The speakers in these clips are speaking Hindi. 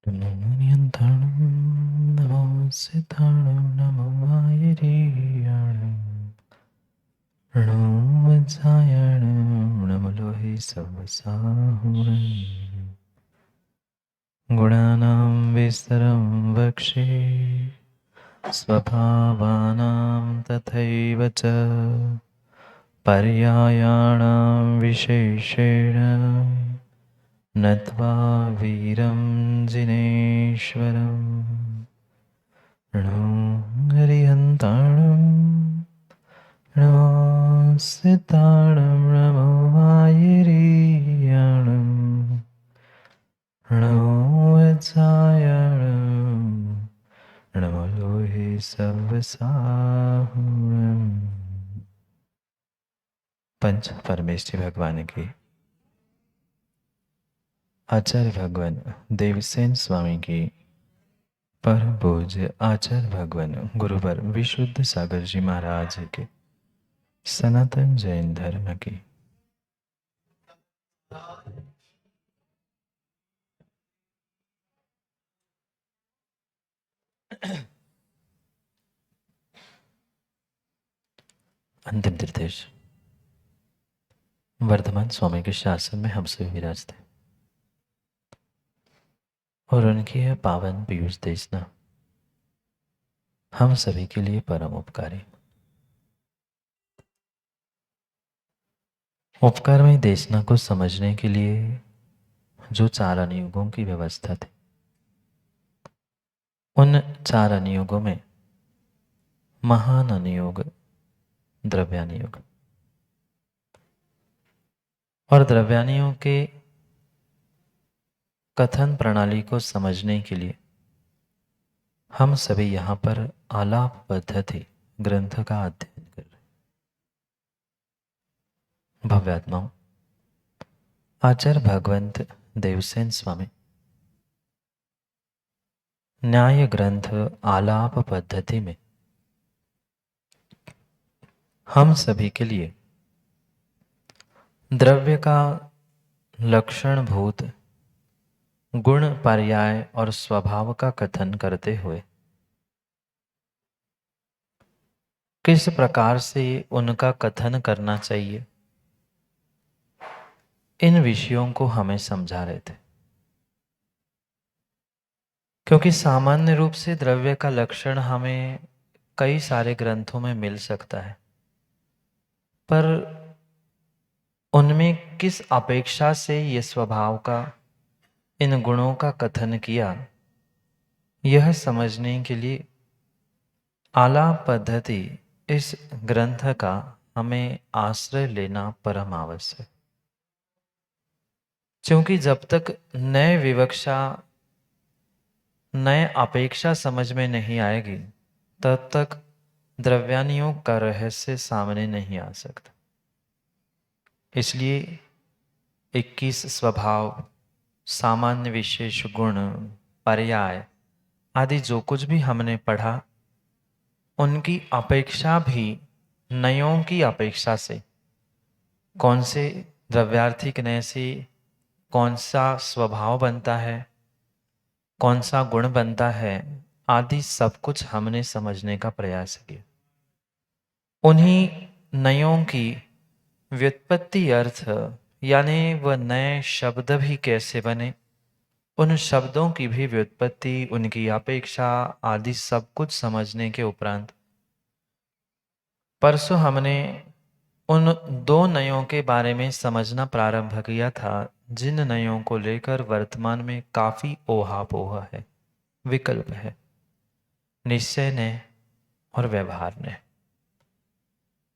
नियन्त्रणं नमो सिद्धाणं नमो वायुरीयाणं नमो वज्रायणं नमो लोहे सवसाहुणं गुणानां विस्तरं वक्षे स्वभावानां तथैव च पर्यायाणां विशेषेण नत्वा वीरं जिनेश्वरम् नमो हरिहन्ताणं नमो सिताणं नमो वायुरीयाणं नमो वत्सायणं नमो लोहे सर्वसाहुणम्। पंच परमेश्वरी भगवान की, आचार्य भगवान देवसेन स्वामी की, परम पूज्य आचार्य भगवान गुरुवर विशुद्ध सागर जी महाराज के सनातन जैन धर्म की अंतिम तीर्थेश वर्धमान स्वामी के शासन में हम सभी विराजते और उनकी यह पावन पीयूष देशना हम सभी के लिए परम उपकारी। उपकारमय देशना को समझने के लिए जो 4 अनुयुगों की व्यवस्था थी, उन 4 अनुयुगों में महान अनुयोग द्रव्यानुयोग और द्रव्यानुयोग के कथन प्रणाली को समझने के लिए हम सभी यहाँ पर आलाप पद्धति ग्रंथ का अध्ययन कर रहे। भव्यात्माओं, आचार्य भगवंत देवसेन स्वामी न्याय ग्रंथ आलाप पद्धति में हम सभी के लिए द्रव्य का लक्षण भूत गुण पर्याय और स्वभाव का कथन करते हुए किस प्रकार से उनका कथन करना चाहिए, इन विषयों को हमें समझा रहे थे। क्योंकि सामान्य रूप से द्रव्य का लक्षण हमें कई सारे ग्रंथों में मिल सकता है, पर उनमें किस अपेक्षा से ये स्वभाव का, इन गुणों का कथन किया, यह समझने के लिए आलाप पद्धति इस ग्रंथ का हमें आश्रय लेना परम आवश्यक। क्योंकि जब तक नए विवक्षा, नए अपेक्षा समझ में नहीं आएगी, तब तक द्रव्यानुयोग का रहस्य सामने नहीं आ सकता। इसलिए 21 स्वभाव, सामान्य विशेष गुण, पर्याय आदि जो कुछ भी हमने पढ़ा, उनकी अपेक्षा भी नयों की अपेक्षा से, कौन से द्रव्यार्थी नय से कौन सा स्वभाव बनता है, कौन सा गुण बनता है, आदि सब कुछ हमने समझने का प्रयास किया। उन्हीं नयों की व्युत्पत्ति अर्थ, यानी वह नए शब्द भी कैसे बने, उन शब्दों की भी व्युत्पत्ति, उनकी अपेक्षा आदि सब कुछ समझने के उपरांत परसों हमने उन 2 नयों के बारे में समझना प्रारंभ किया था, जिन नयों को लेकर वर्तमान में काफी ओहापोह है, विकल्प है, निश्चय ने और व्यवहार ने।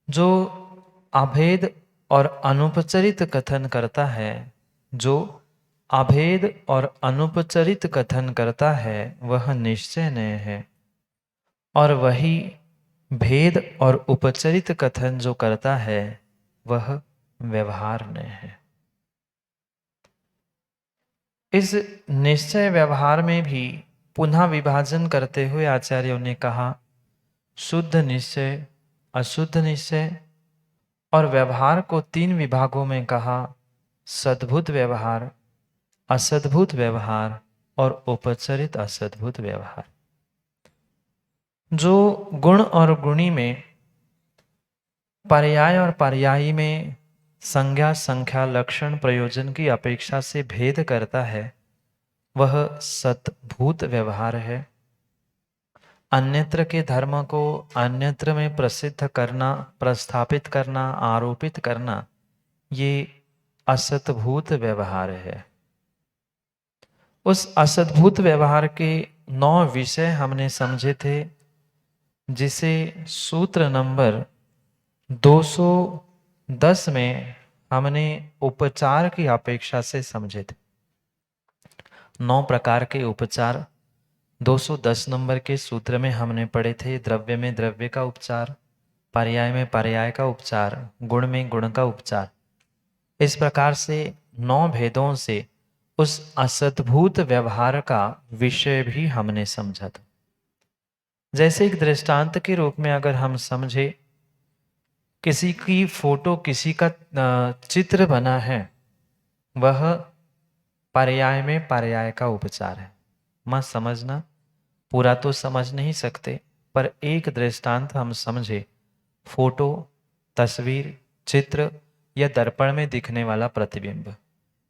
जो अभेद और अनुपचरित कथन करता है, जो अभेद और अनुपचरित कथन करता है, वह निश्चय ने है, और वही भेद और उपचरित कथन जो करता है, वह व्यवहार ने है। इस निश्चय व्यवहार में भी पुनः विभाजन करते हुए आचार्यों ने कहा, शुद्ध निश्चय, अशुद्ध निश्चय, और व्यवहार को 3 विभागों में कहा, सद्भुत व्यवहार, असद्भुत व्यवहार और उपचरित असद्भुत व्यवहार। जो गुण और गुणी में, पर्याय और पर्यायी में संज्ञा, संख्या, लक्षण, प्रयोजन की अपेक्षा से भेद करता है, वह सद्भूत व्यवहार है। अन्यत्र के धर्म को अन्यत्र में प्रसिद्ध करना, प्रस्थापित करना, आरोपित करना, ये असद्भूत व्यवहार है। उस असद्भूत व्यवहार के 9 विषय हमने समझे थे, जिसे सूत्र नंबर 210 में हमने उपचार की अपेक्षा से समझे थे। 9 प्रकार के उपचार 210 नंबर के सूत्र में हमने पढ़े थे। द्रव्य में द्रव्य का उपचार, पर्याय में पर्याय का उपचार, गुण में गुण का उपचार। इस प्रकार से 9 भेदों से उस असद्भुत व्यवहार का विषय भी हमने समझा था। जैसे एक दृष्टांत के रूप में अगर हम समझे, किसी की फोटो, किसी का चित्र बना है, वह पर्याय में पर्याय का उपचार है। मत समझना, पूरा तो समझ नहीं सकते, पर एक दृष्टांत हम समझे। फोटो, तस्वीर, चित्र या दर्पण में दिखने वाला प्रतिबिंब,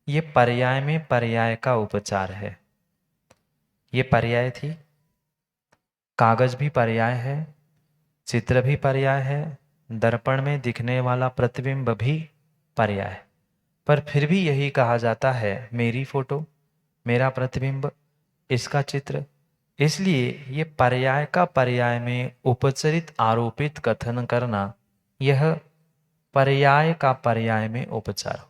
ये पर्याय में पर्याय का उपचार है। ये पर्याय थी। कागज भी पर्याय है, चित्र भी पर्याय है, दर्पण में दिखने वाला प्रतिबिंब भी पर्याय है। पर फिर भी यही कहा जाता है, मेरी फोटो, मेरा प्रतिबिंब, इसका चित्र। इसलिए ये पर्याय का पर्याय में उपचरित आरोपित कथन करना, यह पर्याय का पर्याय में उपचार।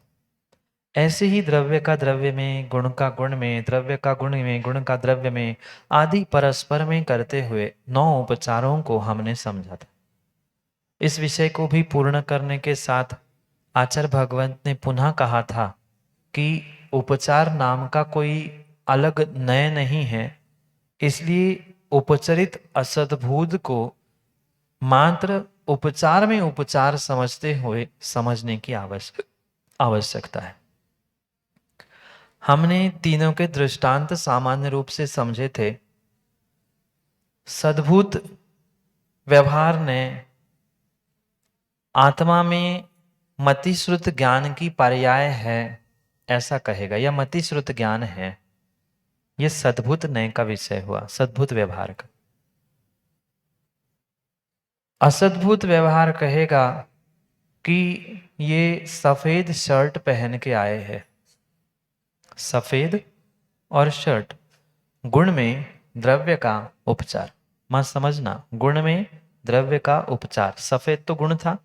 ऐसे ही द्रव्य का द्रव्य में, गुण का गुण में, द्रव्य का गुण में, गुण का द्रव्य में आदि परस्पर में करते हुए 9 उपचारों को हमने समझा था। इस विषय को भी पूर्ण करने के साथ आचार्य भगवंत ने पुनः कहा था कि उपचार नाम का कोई अलग नय नहीं है, इसलिए उपचरित असद्भुत को मात्र उपचार में उपचार समझते हुए समझने की आवश्यकता है। हमने तीनों के दृष्टांत सामान्य रूप से समझे थे। सद्भुत व्यवहार ने आत्मा में मतिश्रुत ज्ञान की पर्याय है, ऐसा कहेगा, या मतिश्रुत ज्ञान है। यह सद्भुत नय का विषय हुआ, सद्भुत व्यवहार का। असद्भुत व्यवहार कहेगा कि ये सफेद शर्ट पहन के आए हैं। सफेद और शर्ट, गुण में द्रव्य का उपचार। मत समझना, गुण में द्रव्य का उपचार। सफेद तो गुण था,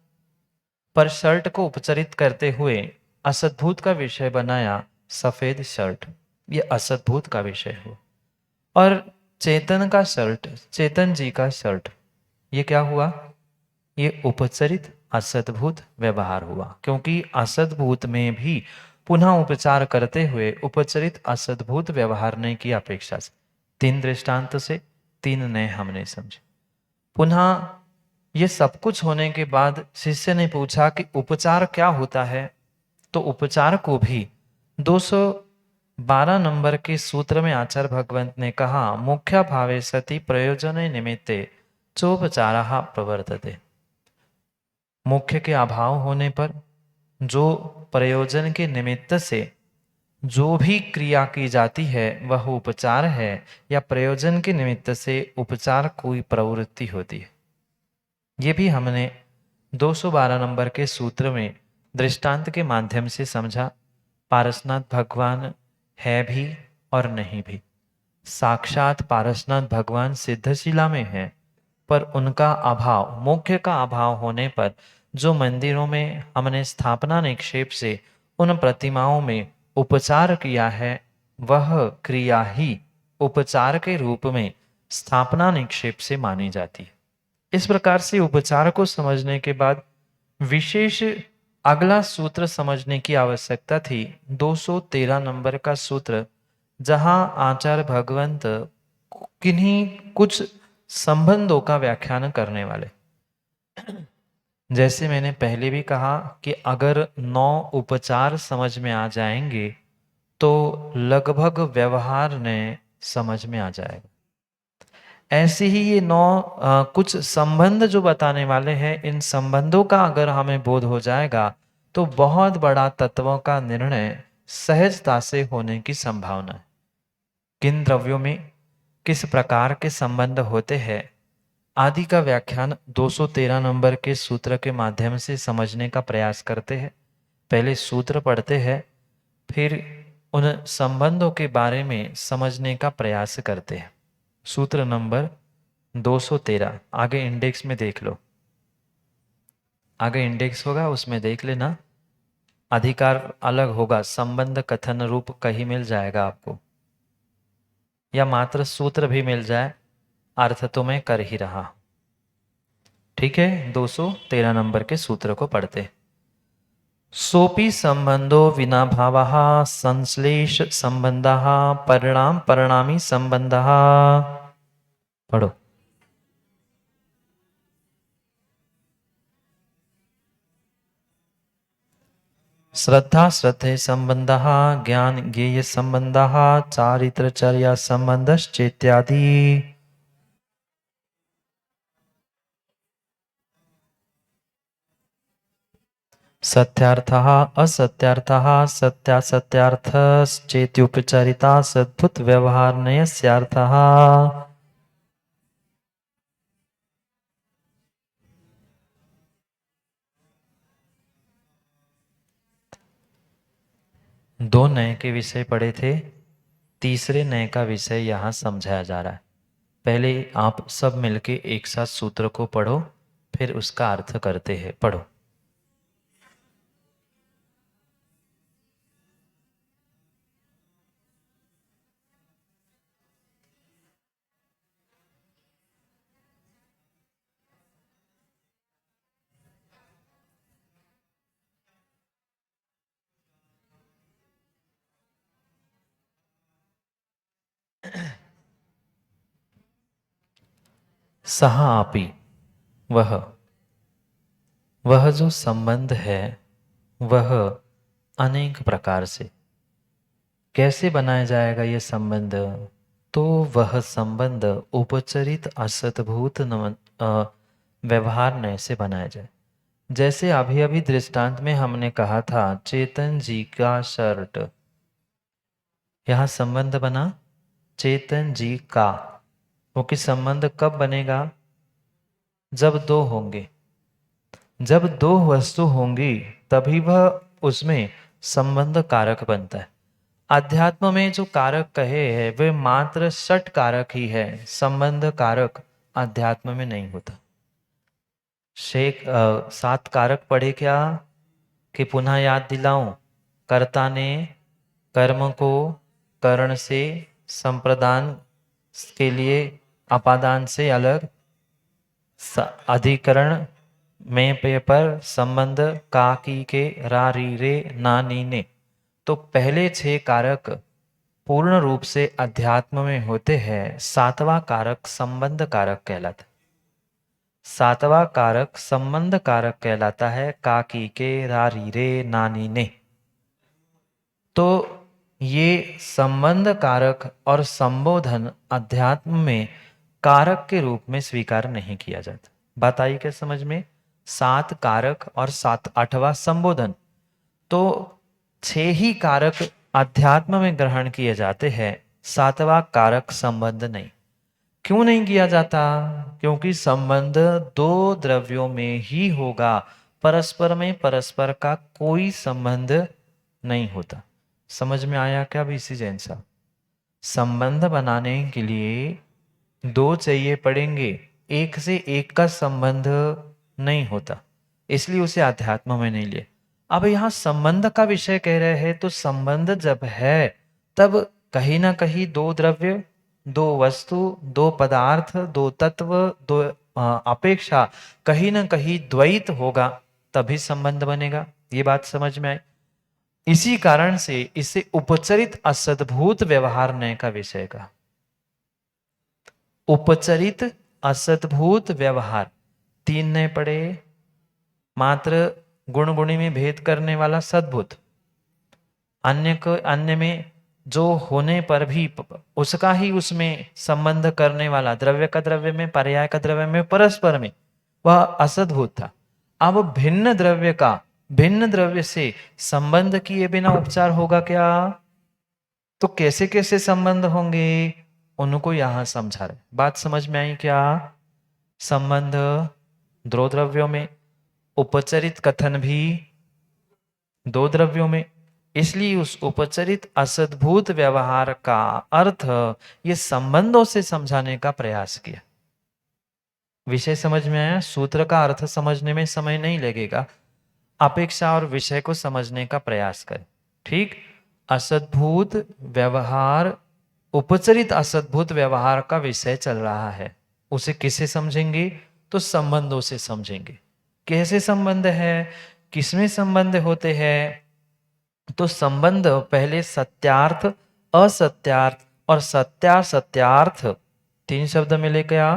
पर शर्ट को उपचरित करते हुए असद्भुत का विषय बनाया सफेद शर्ट। ये असद्भुत का विषय हुआ। और चेतन का शर्ट, चेतन जी का शर्ट, ये क्या हुआ? ये उपचरित असद्भुत व्यवहार हुआ, क्योंकि असद्भुत में भी पुनः उपचार करते हुए उपचरित असद्भुत व्यवहारने की अपेक्षा से 3 दृष्टांत से 3 नए हमने समझे। पुनः ये सब कुछ होने के बाद शिष्य ने पूछा कि उपचार क्या होता है? तो उपचार को भी 212 नंबर के सूत्र में आचार्य भगवंत ने कहा, मुख्य भावे सति प्रयोजने निमित्ते चोपचारः प्रवर्तते। मुख्य के अभाव होने पर जो प्रयोजन के निमित्त से जो भी क्रिया की जाती है वह उपचार है, या प्रयोजन के निमित्त से उपचार कोई प्रवृत्ति होती है। ये भी हमने 212 नंबर के सूत्र में दृष्टांत के माध्यम से समझा। पारसनाथ भगवान है भी और नहीं भी। साक्षात पारसनाथ भगवान सिद्धशिला में है, पर उनका अभाव, मुख्य का अभाव होने पर जो मंदिरों में हमने स्थापना निक्षेप से उन प्रतिमाओं में उपचार किया है, वह क्रिया ही उपचार के रूप में स्थापना निक्षेप से मानी जाती है। इस प्रकार से उपचार को समझने के बाद विशेष अगला सूत्र समझने की आवश्यकता थी, 213 नंबर का सूत्र, जहां आचार्य भगवंत किन्हीं कुछ संबंधों का व्याख्यान करने वाले। जैसे मैंने पहले भी कहा कि अगर 9 उपचार समझ में आ जाएंगे तो लगभग व्यवहार ने समझ में आ जाएगा। ऐसे ही ये कुछ संबंध जो बताने वाले हैं, इन संबंधों का अगर हमें बोध हो जाएगा तो बहुत बड़ा तत्वों का निर्णय सहजता से होने की संभावना है। किन द्रव्यों में किस प्रकार के संबंध होते हैं आदि का व्याख्यान 213 नंबर के सूत्र के माध्यम से समझने का प्रयास करते हैं। पहले सूत्र पढ़ते हैं, फिर उन संबंधों के बारे में समझने का प्रयास करते हैं। सूत्र नंबर 213, आगे इंडेक्स में देख लो, आगे इंडेक्स होगा उसमें देख लेना। अधिकार अलग होगा, संबंध कथन रूप कहीं मिल जाएगा आपको, या मात्र सूत्र भी मिल जाए, अर्थ तो मैं कर ही रहा। ठीक है, 213 नंबर के सूत्र को पढ़ते। सोपि संबंधो विना भावः संश्लेष संबंधः परिणाम परिणामी संबंधः। पढ़ो। श्रद्धा श्रद्धे संबंधः ज्ञान ज्ञेय संबंधः चारित्रचर्या संबंधश्चेत्यादि। सत्यार्थः असत्यार्थः सत्यासत्यार्थश्चेत्युपचरिता सद्भुत व्यवहारनयस्यार्थः। दो नए के विषय पढ़े थे, तीसरे नए का विषय यहाँ समझाया जा रहा है। पहले आप सब मिलके एक साथ सूत्र को पढ़ो, फिर उसका अर्थ करते हैं। पढ़ो। सह आपी, वह जो संबंध है वह अनेक प्रकार से कैसे बनाया जाएगा ये संबंध। तो वह संबंध उपचरित असतभूत व्यवहार नय से बनाया जाए। जैसे अभी अभी दृष्टांत में हमने कहा था चेतन जी का शर्ट, यहाँ संबंध बना चेतन जी का, वो कि संबंध कब बनेगा, जब दो होंगे, जब दो वस्तु होंगी तभी वह उसमें संबंध कारक बनता है। अध्यात्म में जो कारक कहे हैं वे मात्र षट कारक ही है, संबंध कारक अध्यात्म में नहीं होता। सात कारक पढ़े क्या कि पुनः याद दिलाऊं। कर्ता ने कर्म को करण से संप्रदान के लिए अपादान से अलग, अधिकरण में पे पर संबंध का की के रा री रे ना नी ने। तो पहले 6 कारक पूर्ण रूप से अध्यात्म में होते हैं। सातवां कारक संबंध कारक कहलाता है। सातवां कारक संबंध कारक कहलाता है, का की के रा री रे नानी ने। तो ये संबंध कारक और संबोधन अध्यात्म में कारक के रूप में स्वीकार नहीं किया जाता। बात आई क्या समझ में? 7 कारक और 8वां संबोधन, तो 6 ही कारक अध्यात्म में ग्रहण किए जाते हैं, 7वां कारक संबंध नहीं। क्यों नहीं किया जाता? क्योंकि संबंध दो द्रव्यों में ही होगा, परस्पर में परस्पर का कोई संबंध नहीं होता। समझ में आया क्या बीसी जैन साहब? संबंध बनाने के लिए दो चाहिए पड़ेंगे, एक से एक का संबंध नहीं होता, इसलिए उसे अध्यात्म में नहीं लिए। अब यहाँ संबंध का विषय कह रहे हैं, तो संबंध जब है तब कहीं ना कहीं दो द्रव्य, दो वस्तु, दो पदार्थ, दो तत्व, दो अपेक्षा, कहीं ना कहीं द्वैत होगा, तभी संबंध बनेगा। ये बात समझ में आई? इसी कारण से इसे उपचरित असद्भूत व्यवहार नय का विषय का। उपचरित असद्भूत व्यवहार 3 नए पड़े, मात्र गुण गुणी में भेद करने वाला सद्भुत, अन्य में जो होने पर भी उसका ही उसमें संबंध करने वाला, द्रव्य का द्रव्य में, पर्याय का द्रव्य में, परस्पर में, वह असद्भूत था। अब भिन्न द्रव्य का भिन्न द्रव्य से संबंध किए बिना उपचार होगा क्या? तो कैसे कैसे संबंध होंगे, उनको यहां समझा रहे। बात समझ में आई क्या? संबंध दो द्रव्यों में, उपचरित कथन भी दो द्रव्यों में। इसलिए उस उपचरित असद्भूत व्यवहार का अर्थ ये संबंधों से समझाने का प्रयास किया। विषय समझ में आया? सूत्र का अर्थ समझने में समय नहीं लगेगा, अपेक्षा और विषय को समझने का प्रयास करें। ठीक, असद्भूत व्यवहार, उपचरित असद्भूत व्यवहार का विषय चल रहा है। उसे किसे समझेंगे? तो संबंधों से समझेंगे। कैसे संबंध है, किसमें संबंध होते हैं? तो संबंध पहले सत्यार्थ, असत्यार्थ और सत्यासत्यार्थ, तीन शब्द मिले क्या?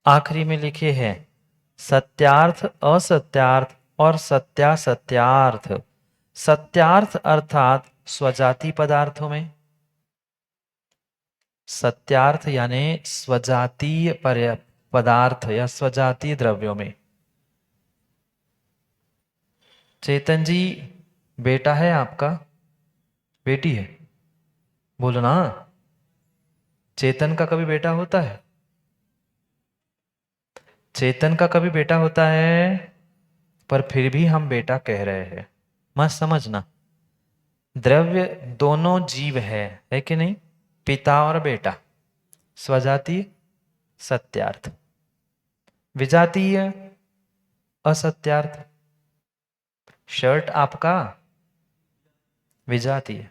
आखिरी में लिखे हैं सत्यार्थ, असत्यार्थ और सत्यासत्यार्थ। सत्यार्थ अर्थात स्वजाति पदार्थों में, सत्यार्थ यानी स्वजातीय पदार्थ या स्वजातीय द्रव्यों में। चेतन जी, बेटा है आपका, बेटी है? बोलो ना। चेतन का कभी बेटा होता है? चेतन का कभी बेटा होता है? पर फिर भी हम बेटा कह रहे हैं, मत समझना। द्रव्य दोनों जीव है कि नहीं? पिता और बेटा, स्वजातीय सत्यार्थ, विजातीय असत्यार्थ। शर्ट आपका विजातीय।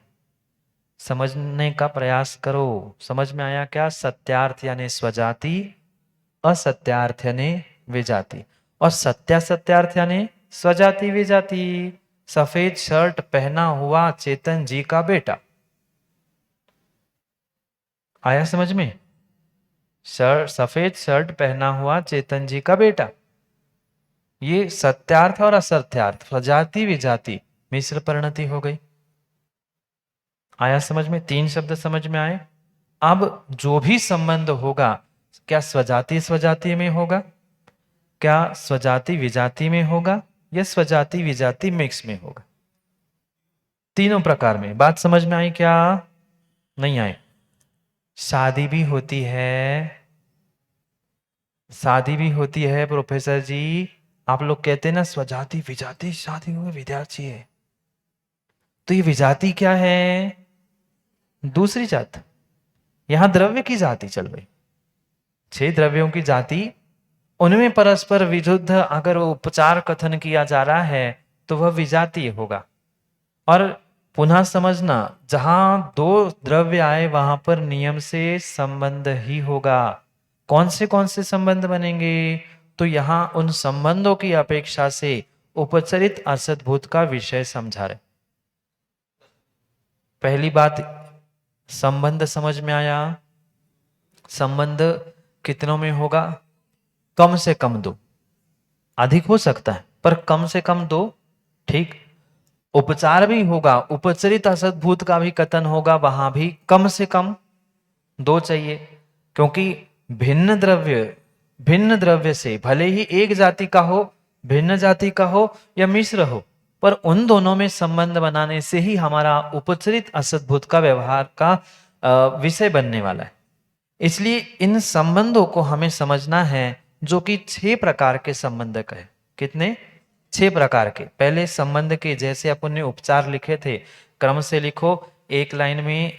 समझने का प्रयास करो। समझ में आया क्या? सत्यार्थ यानी स्वजाति, असत्यार्थ यानी विजाति, और सत्यासत्यार्थ यानी स्वजाति विजाति। सफेद शर्ट पहना हुआ चेतन जी का बेटा, आया समझ में? सफेद शर्ट पहना हुआ चेतन जी का बेटा, ये सत्यार्थ और असत्यार्थ, स्वजाति विजाति मिश्र परिणति हो गई। आया समझ में? तीन शब्द समझ में आए। अब जो भी संबंध होगा, क्या स्वजाति स्वजाति में होगा, क्या स्वजाति विजाति में होगा, या स्वजाति विजाति मिक्स में होगा? तीनों प्रकार में। बात समझ में आई क्या? नहीं आई? शादी भी होती है, शादी भी होती है प्रोफेसर जी। आप लोग कहते हैं ना स्वजाति विजाति शादी में विद्यार्थी है, तो ये विजाति क्या है? दूसरी जात। यहां द्रव्य की जाति चल रही, छह द्रव्यों की जाति, उनमें परस्पर विरुद्ध अगर वो उपचार कथन किया जा रहा है तो वह विजातीय होगा। और पुनः समझना, जहां दो द्रव्य आए वहां पर नियम से संबंध ही होगा। कौन से संबंध बनेंगे? तो यहां उन संबंधों की अपेक्षा से उपचरित असद्भूत का विषय समझा रहे। पहली बात, संबंध समझ में आया? संबंध कितनों में होगा? कम से कम दो, अधिक हो सकता है पर कम से कम दो। ठीक, उपचार भी होगा, उपचरित असद्भूत का भी कथन होगा, वहां भी कम से कम दो चाहिए। क्योंकि भिन्न द्रव्य से भले ही एक जाति का हो, भिन्न जाति का हो या मिश्र हो, पर उन दोनों में संबंध बनाने से ही हमारा उपचरित असद्भूत का व्यवहार का विषय बनने वाला है। इसलिए इन संबंधों को हमें समझना है, जो कि छह प्रकार के संबंध का है। कितने? छह प्रकार के। पहले संबंध के जैसे अपन ने उपचार लिखे थे, क्रम से लिखो। एक लाइन में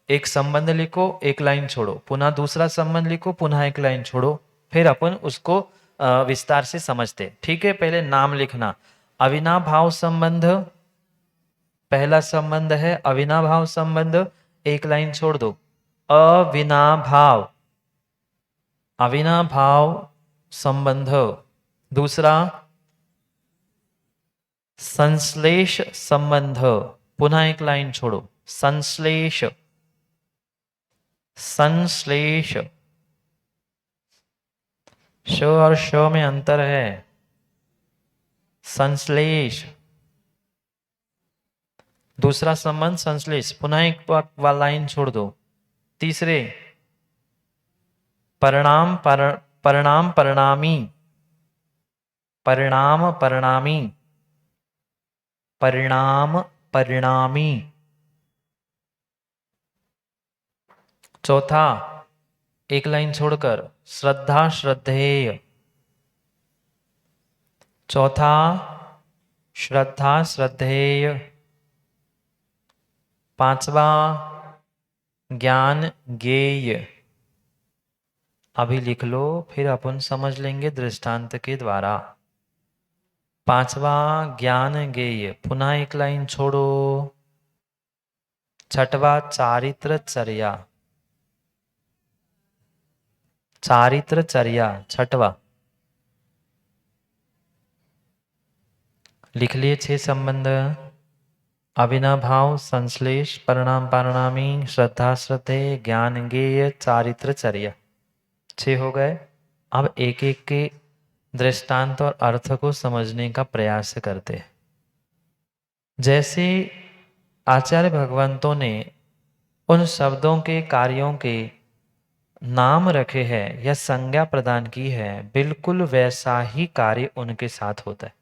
एक संबंध लिखो, एक लाइन छोड़ो, पुनः दूसरा संबंध लिखो, पुनः एक लाइन छोड़ो, फिर अपन उसको विस्तार से समझते। ठीक है, पहले नाम लिखना। अविनाभाव संबंध, पहला संबंध है अविनाभाव संबंध, एक लाइन छोड़ दो। अविनाभाव, अविनाभाव संबंध। दूसरा संश्लेष संबंध, पुनः एक लाइन छोड़ो, संश्लेष, संश्लेष, श और श में अंतर है, संश्लेष। दूसरा संबंध संश्लेष, पुनः एक लाइन छोड़ दो। तीसरे परिणाम परिणाम परिणामी, परिणाम परिणामी, परिणाम परिणामी। चौथा एक लाइन छोड़कर श्रद्धा श्रद्धेय। चौथा श्रद्धा श्रद्धेय। पांचवा ज्ञान ज्ञेय। अभी लिख लो, फिर अपन समझ लेंगे दृष्टांत के द्वारा। पांचवा ज्ञान ज्ञेय, पुनः एक लाइन छोड़ो। छठवा चारित्र चर्या, चारित्र चर्या छठवा। लिख लिए 6 संबंध। अविनाभाव, संश्लेष, परिणाम परिणामी, श्रद्धा श्रद्धेय, ज्ञान ज्ञेय, चारित्र चर्या। 6 हो गए। अब एक एक के दृष्टांत और अर्थ को समझने का प्रयास करते हैं। जैसे आचार्य भगवंतों ने उन शब्दों के कार्यों के नाम रखे हैं या संज्ञा प्रदान की है, बिल्कुल वैसा ही कार्य उनके साथ होता है।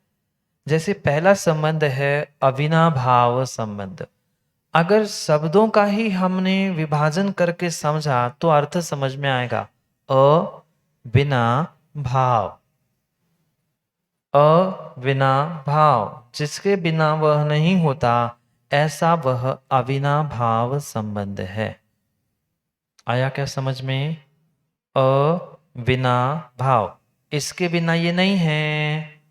जैसे पहला संबंध है अविनाभाव संबंध। अगर शब्दों का ही हमने विभाजन करके समझा तो अर्थ समझ में आएगा, अ बिना भाव, अविना भाव, जिसके बिना वह नहीं होता, ऐसा वह अविनाभाव संबंध है। आया क्या समझ में? अविना भाव, इसके बिना ये नहीं है,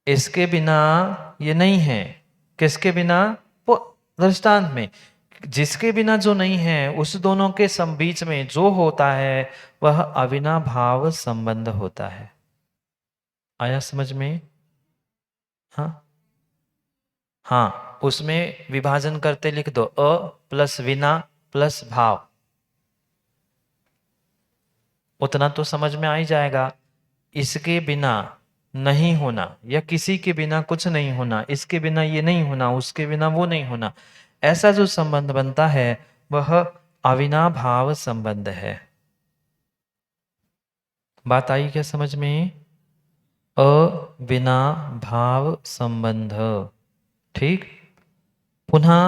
इसके बिना ये नहीं है। किसके बिना? वो दृष्टांत में जिसके बिना जो नहीं है, उस दोनों के बीच में जो होता है वह अविनाभाव संबंध होता है। आया समझ में? हाँ हाँ, उसमें विभाजन करते लिख दो, अ प्लस विना प्लस भाव। उतना तो समझ में आ ही जाएगा। इसके बिना नहीं होना या किसी के बिना कुछ नहीं होना, इसके बिना ये नहीं होना, उसके बिना वो नहीं होना, ऐसा जो संबंध बनता है वह अविनाभाव संबंध है। बात आई क्या समझ में? अविना भाव संबंध। ठीक। पुनः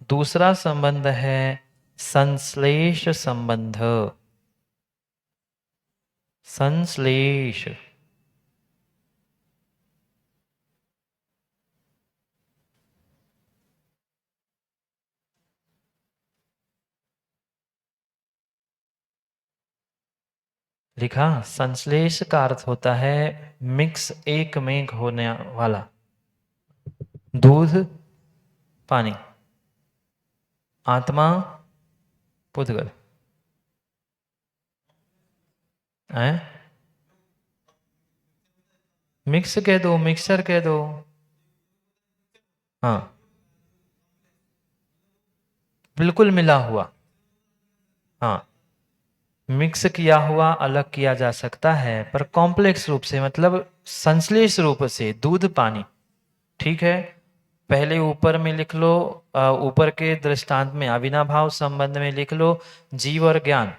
दूसरा संबंध है संश्लेष संबंध। संश्लेष, लिखा। संश्लेष का अर्थ होता है मिक्स, एक में होने वाला। दूध पानी, आत्मा पुद्गल। मिक्स कह दो, मिक्सर कह दो। हाँ, बिल्कुल मिला हुआ। हाँ, मिक्स किया हुआ अलग किया जा सकता है, पर कॉम्प्लेक्स रूप से, मतलब संश्लेष रूप से दूध पानी। ठीक है। पहले ऊपर में लिख लो, ऊपर के दृष्टांत में अविनाभाव संबंध में लिख लो जीव और ज्ञान।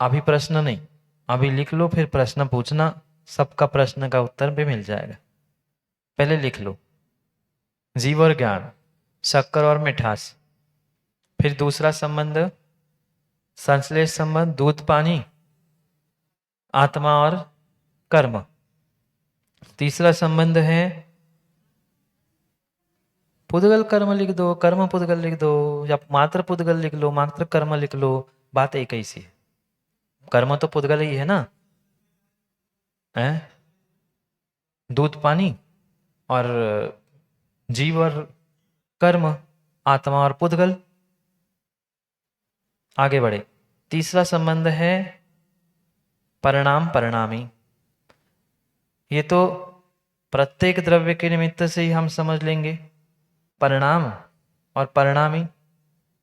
अभी प्रश्न नहीं, अभी लिख लो, फिर प्रश्न पूछना, सबका प्रश्न का उत्तर भी मिल जाएगा। पहले लिख लो जीव और ज्ञान, शक्कर और मिठास। फिर दूसरा संबंध संश्लेष संबंध, दूध पानी, आत्मा और कर्म। तीसरा संबंध है पुद्गल कर्म लिख दो, कर्म पुद्गल लिख दो, या मात्र पुद्गल लिख लो, मात्र कर्म लिख लो, बात एक ही सी है। कर्म तो पुद्गल ही है ना, है? दूध पानी और जीव और कर्म, आत्मा और पुद्गल। आगे बढ़े। तीसरा संबंध है परिणाम परिणामी। ये तो प्रत्येक द्रव्य के निमित्त से ही हम समझ लेंगे। परिणाम और परिणामी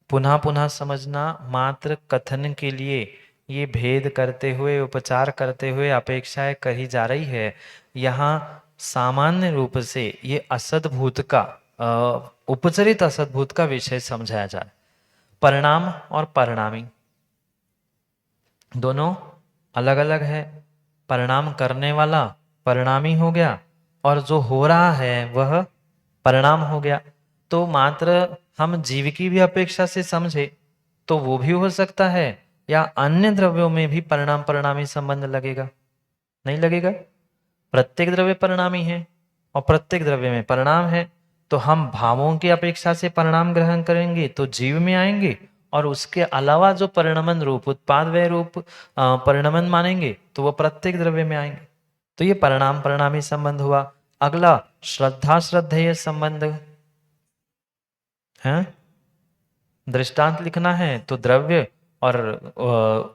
पुनः पुनः समझना, मात्र कथन के लिए ये भेद करते हुए, उपचार करते हुए अपेक्षाएं कही जा रही है। यहाँ सामान्य रूप से ये असद्भूत का उपचरित असद्भूत का विषय समझाया जाए। परिणाम और परिणामी दोनों अलग अलग है। परिणाम करने वाला परिणामी हो गया और जो हो रहा है वह परिणाम हो गया। तो मात्र हम जीव की भी अपेक्षा से समझे तो वो भी हो सकता है, या अन्य द्रव्यों में भी परिणाम परिणामी संबंध लगेगा? नहीं लगेगा। प्रत्येक द्रव्य परिणामी है और प्रत्येक द्रव्य में परिणाम है। तो हम भावों की अपेक्षा से परिणाम ग्रहण करेंगे तो जीव में आएंगे, और उसके अलावा जो परिणमन रूप उत्पाद व रूप परिणमन मानेंगे तो वह प्रत्येक द्रव्य में आएंगे। तो ये परिणाम परिणामी संबंध हुआ। अगला श्रद्धा श्रद्धेय संबंध है। दृष्टांत लिखना है तो द्रव्य और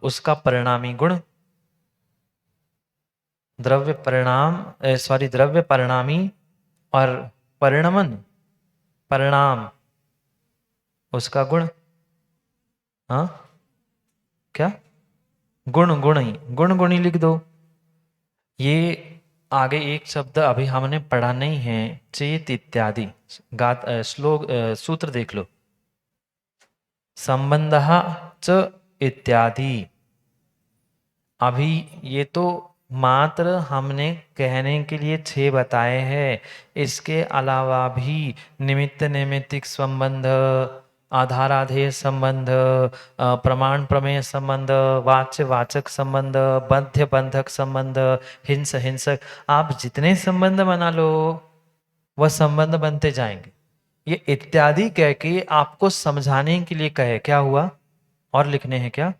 उसका परिणामी गुण। द्रव्य परिणामी और परिणमन परिणाम उसका गुण। हाँ क्या? गुण गुणी लिख दो। ये आगे एक शब्द अभी हमने पढ़ा नहीं है, चेत इत्यादि। श्लोक सूत्र देख लो। संबंध च इत्यादि। अभी ये तो मात्र हमने कहने के लिए 6 बताए हैं। इसके अलावा भी निमित्त नैमित्तिक संबंध, आधाराधेय संबंध, प्रमाण प्रमेय संबंध, वाच्य वाचक संबंध, बंध्य बंधक संबंध, हिंस हिंसक, आप जितने संबंध बना लो वह संबंध बनते जाएंगे। ये इत्यादि कह के आपको समझाने के लिए कहे। क्या हुआ? और लिखने हैं क्या?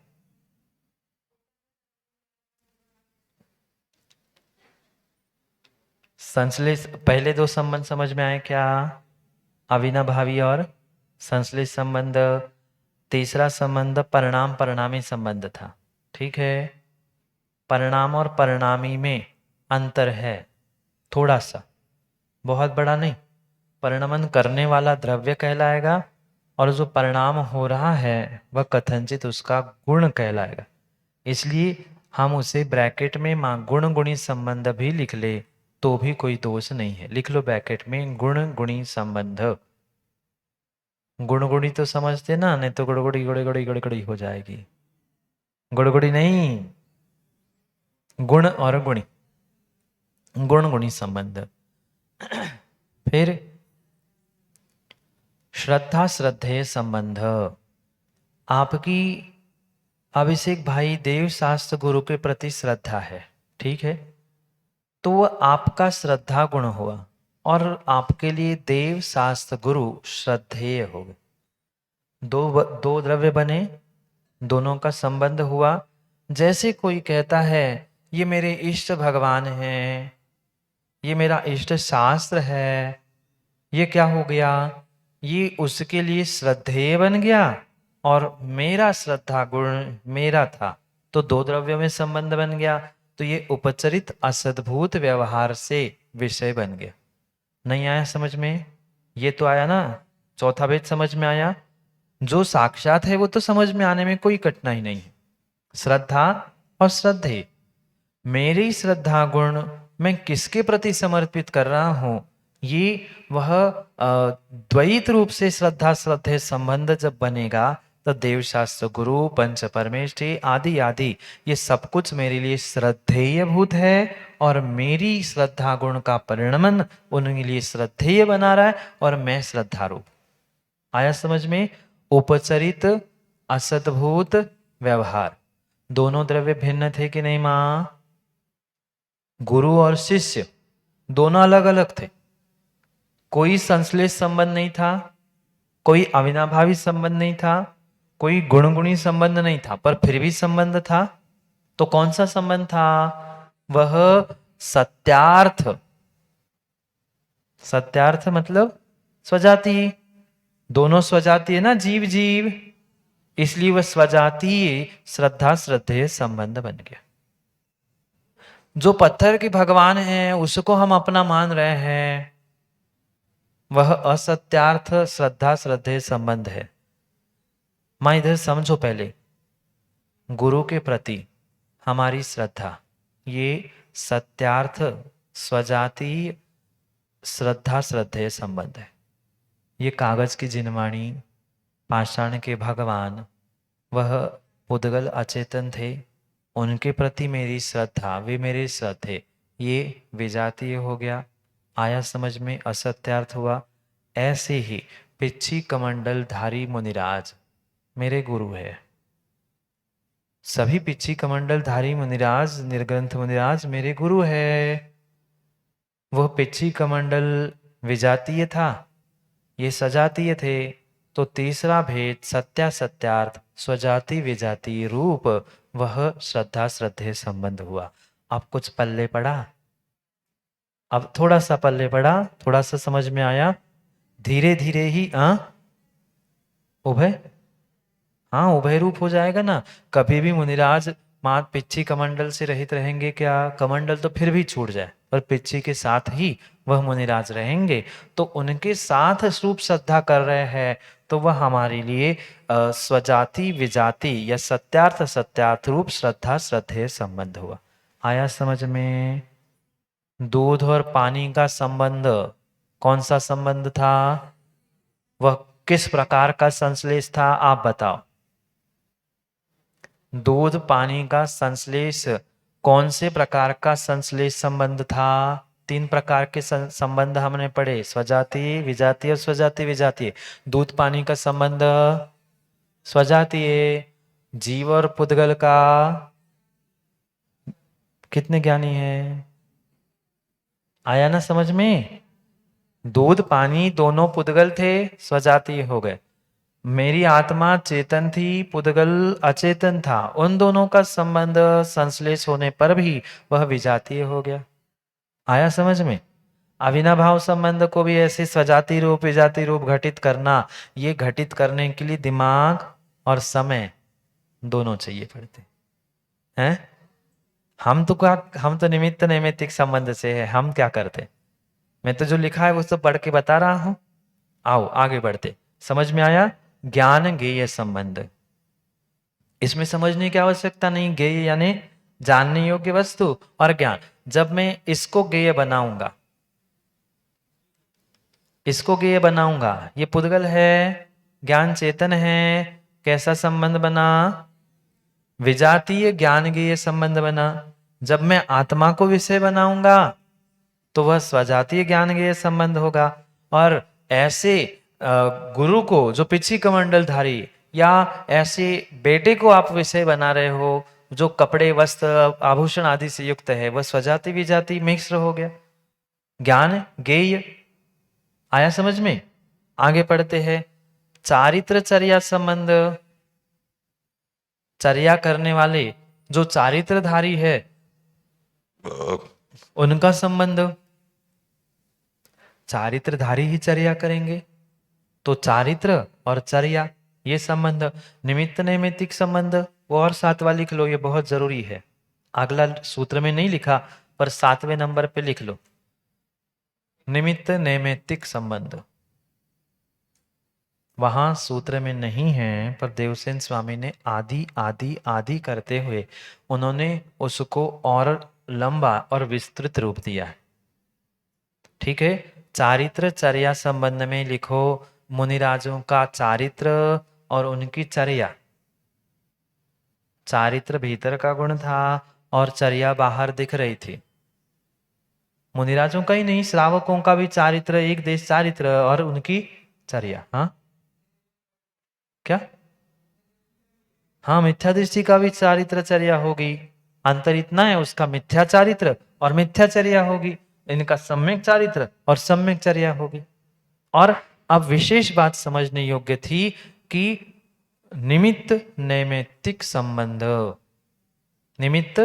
संश्लेष पहले 2 संबंध समझ में आए क्या? अविनाभावी और संश्लेष संबंध। तीसरा संबंध परिणाम परिणामी संबंध था। ठीक है। परिणाम और परिणामी में अंतर है थोड़ा सा, बहुत बड़ा नहीं। परिणमन करने वाला द्रव्य कहलाएगा और जो परिणाम हो रहा है वह कथनचित उसका गुण कहलाएगा। इसलिए हम उसे ब्रैकेट में गुण गुणी संबंध भी लिख ले तो भी कोई दोष नहीं है। लिख लो ब्रैकेट में गुण गुणी संबंध। गुणगुणी तो समझते ना, नहीं तो गुड़गुड़ी गुड़गुड़ी गुड़गुड़ी हो जाएगी। गुड़गुड़ी नहीं, गुण और गुणी, गुण गुणी संबंध। फिर श्रद्धा श्रद्धेय संबंध। आपकी अभिषेक भाई देव शास्त्र गुरु के प्रति श्रद्धा है, ठीक है, तो वह आपका श्रद्धा गुण हुआ और आपके लिए देव शास्त्र गुरु श्रद्धेय हो गए। दो द्रव्य बने, दोनों का संबंध हुआ। जैसे कोई कहता है ये मेरे इष्ट भगवान हैं, ये मेरा इष्ट शास्त्र है, ये क्या हो गया? ये उसके लिए श्रद्धेय बन गया और मेरा श्रद्धा गुण मेरा था, तो 2 द्रव्यों में संबंध बन गया। तो ये उपचरित असद्भूत व्यवहार से विषय बन गया। नहीं आया समझ में? ये तो आया ना, चौथा भेद समझ में आया। जो साक्षात है वो तो समझ में आने में कोई कठिनाई नहीं है। श्रद्धा और श्रद्धेय, मेरी श्रद्धा गुण मैं किसके प्रति समर्पित कर रहा हूं, ये वह द्वैत रूप से श्रद्धा श्रद्धेय संबंध जब बनेगा तो देव शास्त्र गुरु पंच परमेष्ठी आदि आदि ये सब कुछ मेरे लिए श्रद्धेय भूत है और मेरी श्रद्धा गुण का परिणमन उनके लिए श्रद्धेय बना रहा है और मैं श्रद्धारूप। आया समझ में? उपचरित असद्भूत व्यवहार। दोनों द्रव्य भिन्न थे कि नहीं मां? गुरु और शिष्य दोनों अलग अलग थे। कोई संश्लेष संबंध नहीं था, कोई अविनाभावी संबंध नहीं था, कोई गुणगुणी संबंध नहीं था, पर फिर भी संबंध था। तो कौन सा संबंध था? वह सत्यार्थ। सत्यार्थ मतलब स्वजातीय। दोनों स्वजातीय ना, जीव जीव, इसलिए वह स्वजातीय श्रद्धा श्रद्धेय संबंध बन गया। जो पत्थर के भगवान हैं उसको हम अपना मान रहे हैं, वह असत्यार्थ श्रद्धा श्रद्धेय संबंध है। मां इधर समझो पहले, गुरु के प्रति हमारी श्रद्धा ये सत्यार्थ स्वजाति श्रद्धा श्रद्धेय संबंध है। ये कागज की जिनवाणी, पाषाण के भगवान, वह पुद्गल अचेतन थे, उनके प्रति मेरी श्रद्धा, वे मेरे श्रद्धे, ये विजातीय हो गया। आया समझ में? असत्यार्थ हुआ। ऐसे ही पिच्छी कमंडल धारी मुनिराज मेरे गुरु है। सभी पिच्छी कमंडल धारी मुनिराज, निर्ग्रंथ मुनिराज मेरे गुरु है। वह पिच्छी कमंडल विजातीय था, ये सजातीय थे। तो तीसरा भेद सत्यासत्यार्थ स्वजाति विजातीय रूप, वह श्रद्धा श्रद्धेय संबंध हुआ। अब कुछ पल्ले पड़ा, अब थोड़ा सा पल्ले पड़ा, थोड़ा सा समझ में आया। धीरे धीरे ही उभय, हाँ उभय रूप हो जाएगा ना। कभी भी मुनिराज मात पिच्छी कमंडल से रहित रहेंगे क्या? कमंडल तो फिर भी छूट जाए, पर पिच्छी के साथ ही वह मुनिराज रहेंगे। तो उनके साथ रूप श्रद्धा कर रहे हैं, तो वह हमारे लिए स्वजाति विजाति या सत्यार्थ सत्यार्थ रूप श्रद्धा श्रद्धेय संबंध हुआ। आया समझ में? दूध और पानी का संबंध कौन सा संबंध था? वह किस प्रकार का संश्लेष था? आप बताओ। दूध पानी का संश्लेष कौन से प्रकार का संश्लेष संबंध था? 3 प्रकार के संबंध हमने पढ़े, स्वजातीय विजातीय और स्वजातीय विजातीय। दूध पानी का संबंध स्वजातीय। जीव और पुद्गल का कितने ज्ञानी है? आया ना समझ में? दूध पानी दोनों पुद्गल थे, स्वजातीय हो गए। मेरी आत्मा चेतन थी, पुद्गल अचेतन था, उन दोनों का संबंध संश्लेष होने पर भी वह विजातीय हो गया। आया समझ में? अविनाभाव संबंध को भी ऐसे स्वजाति रूप विजाति रूप घटित करना, ये घटित करने के लिए दिमाग और समय दोनों चाहिए पड़ते हैं। हम तो निमित्त नैमित्तिक संबंध से है, हम क्या करते? मैं तो जो लिखा है वो सब पढ़ के बता रहा हूं। आओ आगे बढ़ते। समझ में आया? ज्ञान ज्ञेय संबंध, इसमें समझने की आवश्यकता नहीं। ज्ञेय यानी जानने योग्य वस्तु, और ज्ञान। जब मैं इसको ज्ञेय बनाऊंगा, इसको ज्ञेय बनाऊंगा, ये पुद्गल है, ज्ञान चेतन है, कैसा संबंध बना? विजातीय ज्ञान ज्ञेय संबंध बना। जब मैं आत्मा को विषय बनाऊंगा तो वह स्वजातीय ज्ञान ज्ञेय संबंध होगा। और ऐसे गुरु को जो पिच्छी कमंडल धारी, या ऐसे बेटे को आप विषय बना रहे हो जो कपड़े वस्त्र आभूषण आदि से युक्त है, वह स्वजाति विजाति मिश्र हो गया। ज्ञान ज्ञेय। आया समझ में? आगे पढ़ते हैं। चारित्र चर्या संबंध, चर्या करने वाले जो चारित्रधारी है उनका संबंध। चारित्रधारी ही चर्या करेंगे, तो चारित्र और चर्या ये संबंध। निमित्त नैमित्तिक संबंध वो और 7वां लिख लो, ये बहुत जरूरी है। अगला सूत्र में नहीं लिखा, पर 7वें नंबर पे लिख लो। निमित्त नैमित्तिक संबंध वहां सूत्र में नहीं है, पर देवसेन स्वामी ने आदि आदि आदि करते हुए उन्होंने उसको और लंबा और विस्तृत रूप दिया है। ठीक है। चारित्र चर्या संबंध में लिखो मुनिराजों का चारित्र और उनकी चर्या। चारित्र भीतर का गुण था और चर्या बाहर दिख रही थी। मुनिराजों का ही नहीं, श्रावकों का भी चारित्र, एक देश चारित्र और उनकी चर्या। हाँ क्या? हाँ, मिथ्या दृष्टि का भी चारित्र चर्या होगी। अंतर इतना है, उसका मिथ्या चारित्र और मिथ्याचर्या होगी, इनका सम्यक चारित्र और सम्यक चर्या होगी। और अब विशेष बात समझने योग्य थी कि निमित्त नैमित्तिक संबंध, निमित्त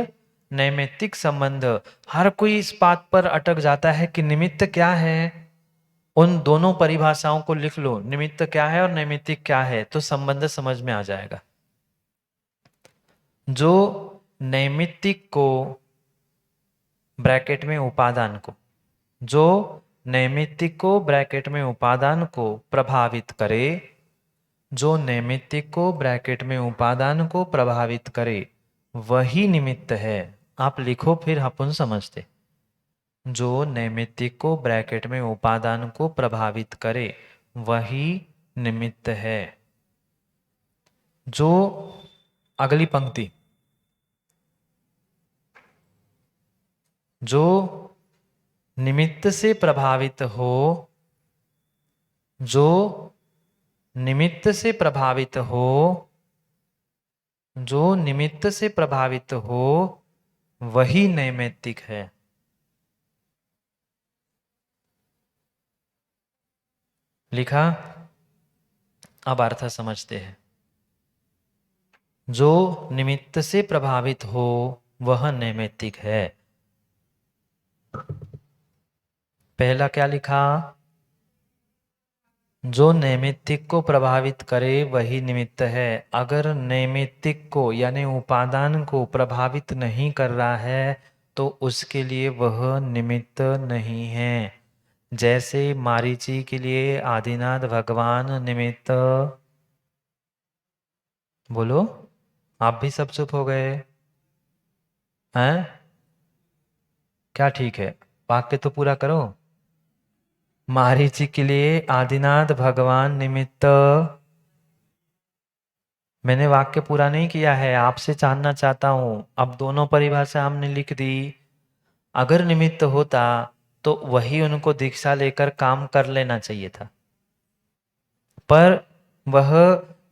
नैमित्तिक संबंध, हर कोई इस बात पर अटक जाता है कि निमित्त क्या है। उन दोनों परिभाषाओं को लिख लो, निमित्त क्या है और नैमित्तिक क्या है, तो संबंध समझ में आ जाएगा। जो नैमित्तिक को ब्रैकेट में उपादान को, जो नैमित्तिक को ब्रैकेट में उपादान को प्रभावित करे, जो नैमित्तिक को ब्रैकेट में उपादान को प्रभावित करे, वही निमित्त है। आप लिखो फिर अपन समझते। जो नैमित्तिक को ब्रैकेट में उपादान को प्रभावित करे वही निमित्त है। जो अगली पंक्ति, जो निमित्त से प्रभावित हो, जो निमित्त से प्रभावित हो, जो निमित्त से प्रभावित हो वही नैमित्तिक है। लिखा, अब अर्थ समझते हैं। जो निमित्त से प्रभावित हो वह नैमित्तिक है। पहला क्या लिखा? जो नैमित्तिक को प्रभावित करे वही निमित्त है। अगर नैमित्तिक को यानी उपादान को प्रभावित नहीं कर रहा है तो उसके लिए वह निमित्त नहीं है। जैसे मारीची के लिए आदिनाथ भगवान निमित्त। बोलो, आप भी सब चुप हो गए हैं? क्या ठीक है? वाक्य तो पूरा करो। मारीची के लिए आदिनाथ भगवान निमित्त। मैंने वाक्य पूरा नहीं किया है, आपसे जानना चाहता हूं। अब दोनों परिभाषा हमने लिख दी। अगर निमित्त होता तो वही उनको दीक्षा लेकर काम कर लेना चाहिए था, पर वह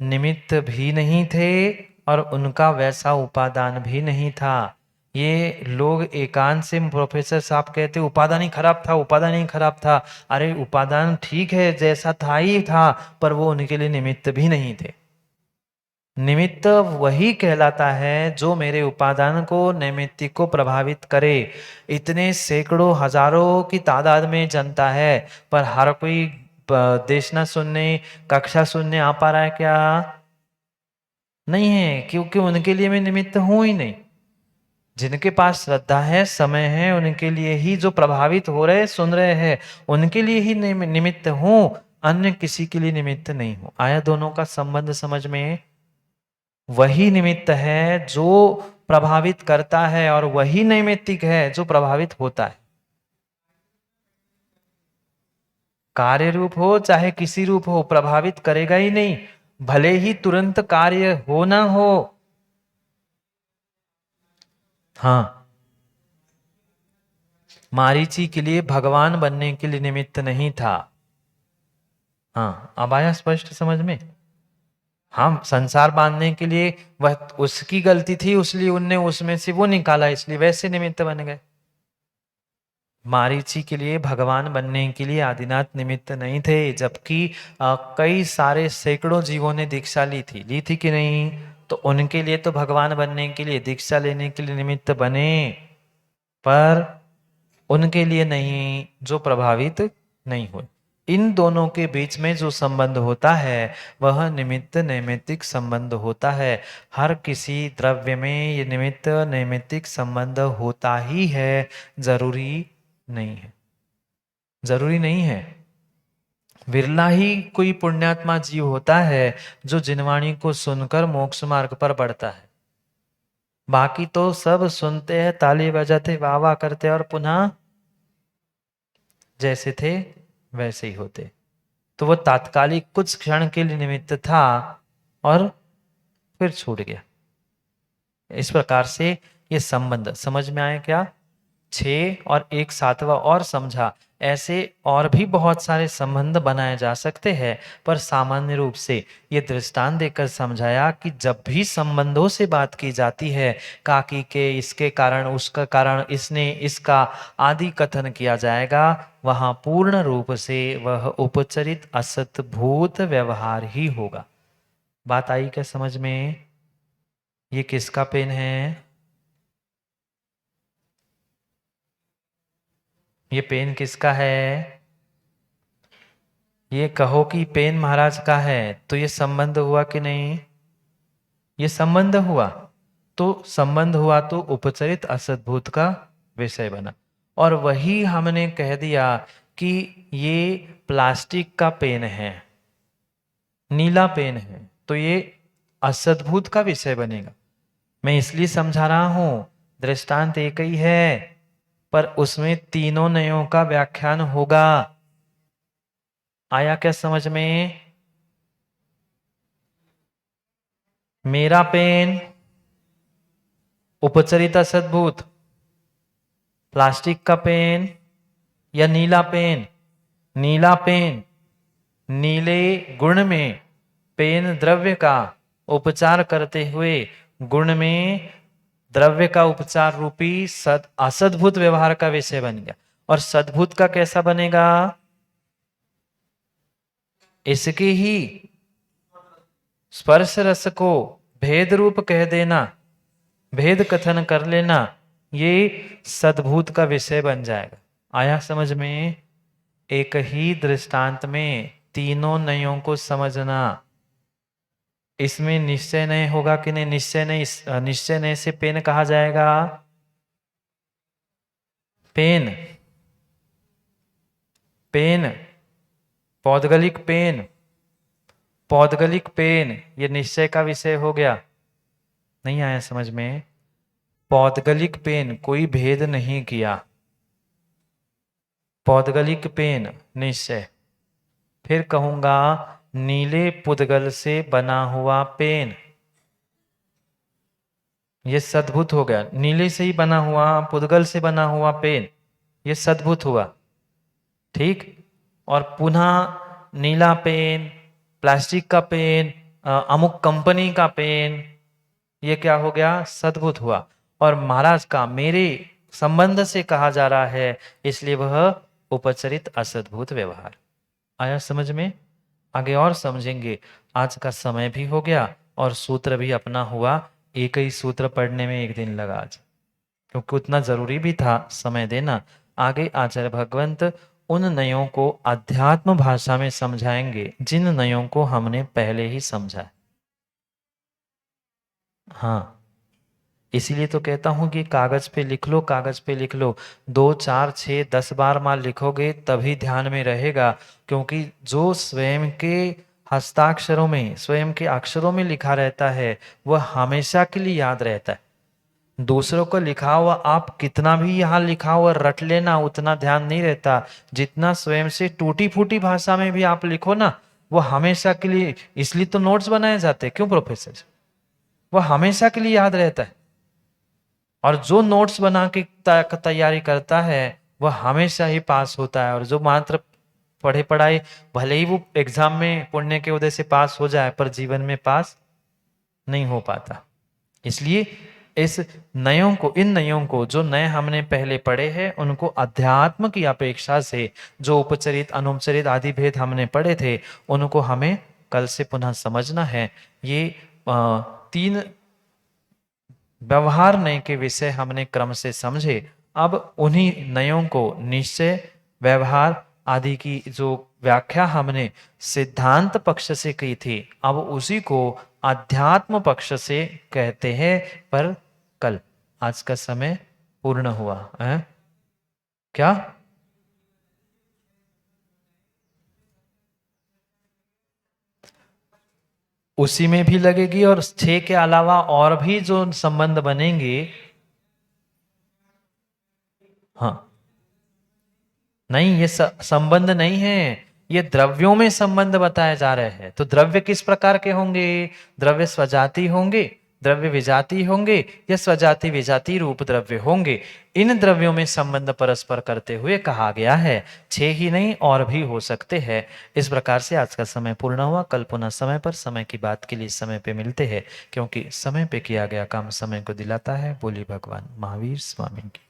निमित्त भी नहीं थे और उनका वैसा उपादान भी नहीं था। ये लोग एकांत से प्रोफेसर साहब कहते उपादान ही खराब था, उपादान ही खराब था। अरे उपादान ठीक है, जैसा था ही था, पर वो उनके लिए निमित्त भी नहीं थे। निमित्त वही कहलाता है जो मेरे उपादान को, नैमित्तिक को प्रभावित करे। इतने सैकड़ों हजारों की तादाद में जनता है, पर हर कोई देशना सुनने, कक्षा सुनने आ पा रहा है क्या? नहीं है, क्योंकि उनके लिए मैं निमित्त हूं ही नहीं। जिनके पास श्रद्धा है, समय है, उनके लिए ही, जो प्रभावित हो रहे सुन रहे हैं, उनके लिए ही निमित्त हूं, अन्य किसी के लिए निमित्त नहीं हूं। आया दोनों का संबंध समझ में? वही निमित्त है जो प्रभावित करता है और वही नैमित्तिक है जो प्रभावित होता है। कार्य रूप हो चाहे किसी रूप हो, प्रभावित करेगा ही नहीं, भले ही तुरंत कार्य हो ना हो। हाँ, मारीची के लिए भगवान बनने के लिए निमित्त नहीं था। हाँ, अब आया स्पष्ट समझ में? हम संसार बांधने के लिए वह उसकी गलती थी, इसलिए उनने उसमें से वो निकाला, इसलिए वैसे निमित्त बन गए। मारीची के लिए भगवान बनने के लिए आदिनाथ निमित्त नहीं थे, जबकि कई सारे सैकड़ों जीवों ने दीक्षा ली थी कि नहीं? तो उनके लिए तो भगवान बनने के लिए, दीक्षा लेने के लिए निमित्त बने, पर उनके लिए नहीं जो प्रभावित नहीं हुए। इन दोनों के बीच में जो संबंध होता है वह निमित्त नैमित्तिक संबंध होता है। हर किसी द्रव्य में ये निमित्त नैमित्तिक संबंध होता ही है, जरूरी नहीं है। जरूरी नहीं है। विरला ही कोई पुण्यात्मा जीव होता है जो जिनवाणी को सुनकर मोक्ष मार्ग पर बढ़ता है। बाकी तो सब सुनते हैं, ताली बजाते, वाह वाह करते और पुनः जैसे थे वैसे ही होते। तो वो तात्कालिक कुछ क्षण के लिए निमित्त था और फिर छूट गया। इस प्रकार से ये संबंध समझ में आया क्या? 6 और एक 7वां और समझा। ऐसे और भी बहुत सारे संबंध बनाए जा सकते हैं, पर सामान्य रूप से ये दृष्टांत देकर समझाया कि जब भी संबंधों से बात की जाती है, काकी के, इसके कारण, उसका कारण, इसने, इसका आदि कथन किया जाएगा, वहां पूर्ण रूप से वह उपचरित असतभूत व्यवहार ही होगा। बात आई क्या समझ में? ये किसका पेन है? ये पेन किसका है? ये कहो कि पेन महाराज का है, तो ये संबंध हुआ कि नहीं? ये संबंध हुआ। तो संबंध हुआ तो उपचरित असद्भुत का विषय बना। और वही हमने कह दिया कि ये प्लास्टिक का पेन है, नीला पेन है, तो ये असद्भुत का विषय बनेगा। मैं इसलिए समझा रहा हूं, दृष्टांत एक ही है, पर उसमें तीनों नयों का व्याख्यान होगा। आया क्या समझ में? मेरा पेन उपचरित असद्भुत, प्लास्टिक का पेन या नीला पेन? नीला पेन नीले गुण में पेन द्रव्य का उपचार करते हुए गुण में द्रव्य का उपचार रूपी असद्भुत व्यवहार का विषय बन गया। और सद्भुत का कैसा बनेगा? इसके ही स्पर्श रस को भेद रूप कह देना, भेद कथन कर लेना, ये सद्भूत का विषय बन जाएगा। आया समझ में? एक ही दृष्टांत में तीनों नयों को समझना। इसमें निश्चय नय होगा कि नहीं? निश्चय नय, निश्चय नय से पेन कहा जाएगा पेन, पेन पौद्गलिक पेन, पौद्गलिक पेन ये निश्चय का विषय हो गया। नहीं आया समझ में? पौद्गलिक पेन कोई भेद नहीं किया, पौद्गलिक पेन निश्चय। फिर कहूंगा नीले पुद्गल से बना हुआ पेन, ये सद्भुत हो गया। नीले से ही बना हुआ, पुद्गल से बना हुआ पेन, ये सद्भुत हुआ। ठीक। और पुनः नीला पेन, प्लास्टिक का पेन, अमुक कंपनी का पेन, ये क्या हो गया? सद्भुत हुआ। और महाराज का मेरे संबंध से कहा जा रहा है, इसलिए वह उपचरित असद्भुत व्यवहार। आया समझ में? आगे और समझेंगे। आज का समय भी हो गया और सूत्र भी अपना हुआ। एक ही सूत्र पढ़ने में एक दिन लगा आज, क्योंकि उतना जरूरी भी था समय देना। आगे आचार्य भगवंत उन नयों को अध्यात्म भाषा में समझाएंगे जिन नयों को हमने पहले ही समझा है। हाँ, इसीलिए तो कहता हूं कि कागज पे लिख लो, कागज पे लिख लो। 2, 4, 6, 10 बार मार लिखोगे तभी ध्यान में रहेगा। क्योंकि जो स्वयं के हस्ताक्षरों में, स्वयं के अक्षरों में लिखा रहता है, वह हमेशा के लिए याद रहता है। दूसरों को लिखा हुआ आप कितना भी यहाँ लिखा हुआ रट लेना, उतना ध्यान नहीं रहता। जितना स्वयं से टूटी फूटी भाषा में भी आप लिखो ना, वो हमेशा के लिए, इसलिए तो नोट्स बनाए जाते हैं। क्यों प्रोफेसर? वह हमेशा के लिए याद रहता है। और जो नोट्स बना के तैयारी करता है वह हमेशा ही पास होता है। और जो मात्र पढ़े पढ़ाई, भले ही वो एग्जाम में पुण्य के उदय से पास हो जाए, पर जीवन में पास नहीं हो पाता। इसलिए इस नयों को, इन नयों को, जो नए हमने पहले पढ़े हैं, उनको अध्यात्म की अपेक्षा से जो उपचरित अनुपचरित आदि भेद हमने पढ़े थे, उनको हमें कल से पुनः समझना है। ये 3 व्यवहार नय के विषय हमने क्रम से समझे। अब उन्हीं नयों को निश्चय, व्यवहार आदि की जो व्याख्या हमने सिद्धांत पक्ष से की थी, अब उसी को अध्यात्म पक्ष से कहते हैं। पर कल, आज का समय पूर्ण हुआ है क्या? उसी में भी लगेगी और 6 के अलावा और भी जो संबंध बनेंगे। हाँ, नहीं, ये संबंध नहीं है, ये द्रव्यों में संबंध बताए जा रहे हैं। तो द्रव्य किस प्रकार के होंगे? द्रव्य स्वजाति होंगे, द्रव्य विजाति होंगे, या स्वजाति विजाति रूप द्रव्य होंगे। इन द्रव्यों में संबंध परस्पर करते हुए कहा गया है। 6 ही नहीं और भी हो सकते हैं। इस प्रकार से आज का समय पूर्ण हुआ। कल पुनः समय पर, समय की बात के लिए समय पे मिलते हैं, क्योंकि समय पे किया गया काम समय को दिलाता है। बोली भगवान महावीर स्वामी की।